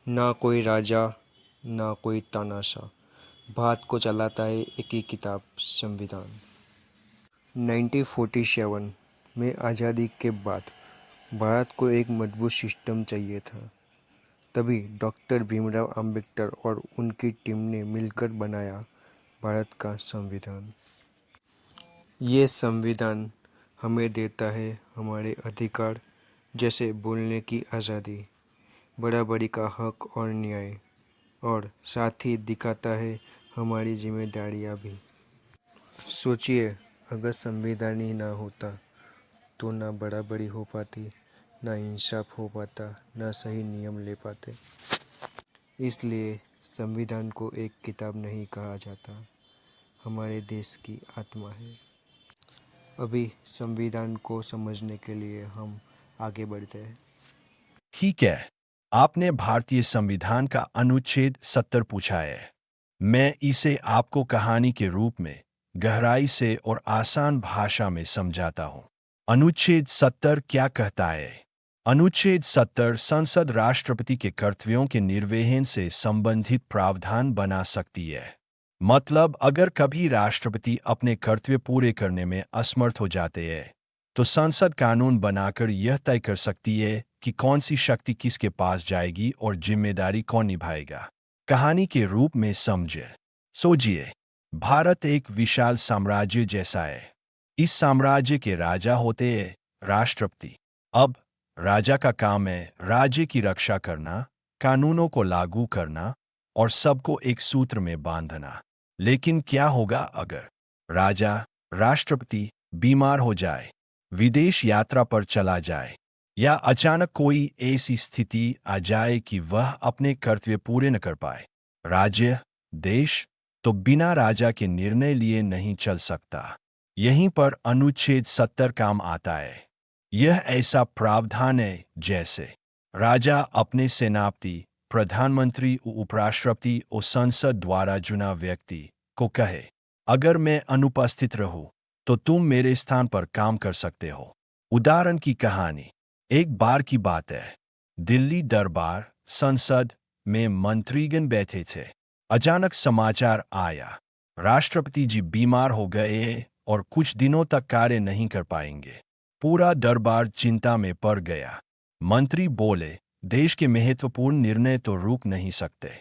ना कोई राजा ना कोई तानाशाह, भारत को चलाता है एक ही किताब, संविधान। 1947 में आज़ादी के बाद भारत को एक मजबूत सिस्टम चाहिए था। तभी डॉक्टर भीमराव अंबेडकर और उनकी टीम ने मिलकर बनाया भारत का संविधान। ये संविधान हमें देता है हमारे अधिकार, जैसे बोलने की आज़ादी, बराबरी का हक और न्याय, और साथ ही दिखाता है हमारी जिम्मेदारियां भी। सोचिए, अगर संविधान ही ना होता तो ना बराबरी हो पाती, ना इंसाफ हो पाता, ना सही नियम ले पाते। इसलिए संविधान को एक किताब नहीं कहा जाता, हमारे देश की आत्मा है। अभी संविधान को समझने के लिए हम आगे बढ़ते हैं। ठीक है, आपने भारतीय संविधान का अनुच्छेद 70 पूछा है। मैं इसे आपको कहानी के रूप में गहराई से और आसान भाषा में समझाता हूँ। अनुच्छेद 70 क्या कहता है? अनुच्छेद 70 संसद राष्ट्रपति के कर्तव्यों के निर्वहन से संबंधित प्रावधान बना सकती है। मतलब अगर कभी राष्ट्रपति अपने कर्तव्य पूरे करने में असमर्थ हो जाते हैं, तो संसद कानून बनाकर यह तय कर सकती है कि कौन सी शक्ति किसके पास जाएगी और जिम्मेदारी कौन निभाएगा। कहानी के रूप में समझे। सोचिए, भारत एक विशाल साम्राज्य जैसा है। इस साम्राज्य के राजा होते हैं राष्ट्रपति। अब राजा का काम है राज्य की रक्षा करना, कानूनों को लागू करना और सबको एक सूत्र में बांधना। लेकिन क्या होगा अगर राजा, राष्ट्रपति बीमार हो जाए, विदेश यात्रा पर चला जाए, या अचानक कोई ऐसी स्थिति आ जाए कि वह अपने कर्तव्य पूरे न कर पाए? राज्य, देश तो बिना राजा के निर्णय लिए नहीं चल सकता। यहीं पर अनुच्छेद 70 काम आता है। यह ऐसा प्रावधान है जैसे राजा अपने सेनापति, प्रधानमंत्री, उपराष्ट्रपति और संसद द्वारा चुना व्यक्ति को कहे, अगर मैं अनुपस्थित रहूं तो तुम मेरे स्थान पर काम कर सकते हो। उदाहरण की कहानी। एक बार की बात है, दिल्ली दरबार संसद में मंत्रीगण बैठे थे। अचानक समाचार आया, राष्ट्रपति जी बीमार हो गए हैं और कुछ दिनों तक कार्य नहीं कर पाएंगे। पूरा दरबार चिंता में पड़ गया। मंत्री बोले, देश के महत्वपूर्ण निर्णय तो रुक नहीं सकते,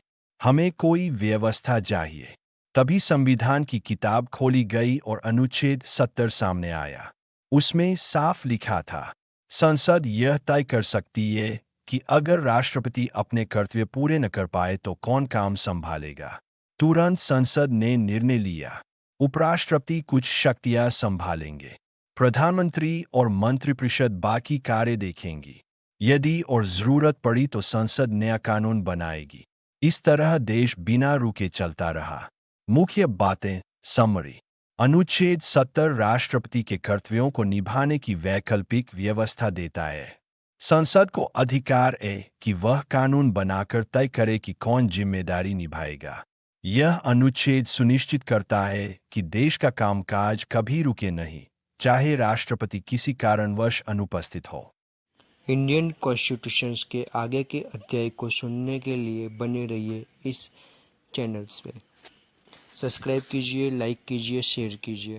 हमें कोई व्यवस्था चाहिए। तभी संविधान की किताब खोली गई और अनुच्छेद 70 सामने आया। उसमें साफ लिखा था, संसद यह तय कर सकती है कि अगर राष्ट्रपति अपने कर्तव्य पूरे न कर पाए तो कौन काम संभालेगा। तुरंत संसद ने निर्णय लिया, उपराष्ट्रपति कुछ शक्तियां संभालेंगे, प्रधानमंत्री और मंत्रिपरिषद बाकी कार्य देखेंगी। यदि और जरूरत पड़ी तो संसद नया कानून बनाएगी। इस तरह देश बिना रुके चलता रहा। मुख्य बातें समरी। अनुच्छेद 70 राष्ट्रपति के कर्तव्यों को निभाने की वैकल्पिक व्यवस्था देता है। संसद को अधिकार है कि वह कानून बनाकर तय करे कि कौन जिम्मेदारी निभाएगा। यह अनुच्छेद सुनिश्चित करता है कि देश का कामकाज कभी रुके नहीं, चाहे राष्ट्रपति किसी कारणवश अनुपस्थित हो। इंडियन कॉन्स्टिट्यूशन के आगे के अध्याय को सुनने के लिए बने रहिए इस चैनल्स पे। सब्सक्राइब कीजिए, लाइक कीजिए, शेयर कीजिए।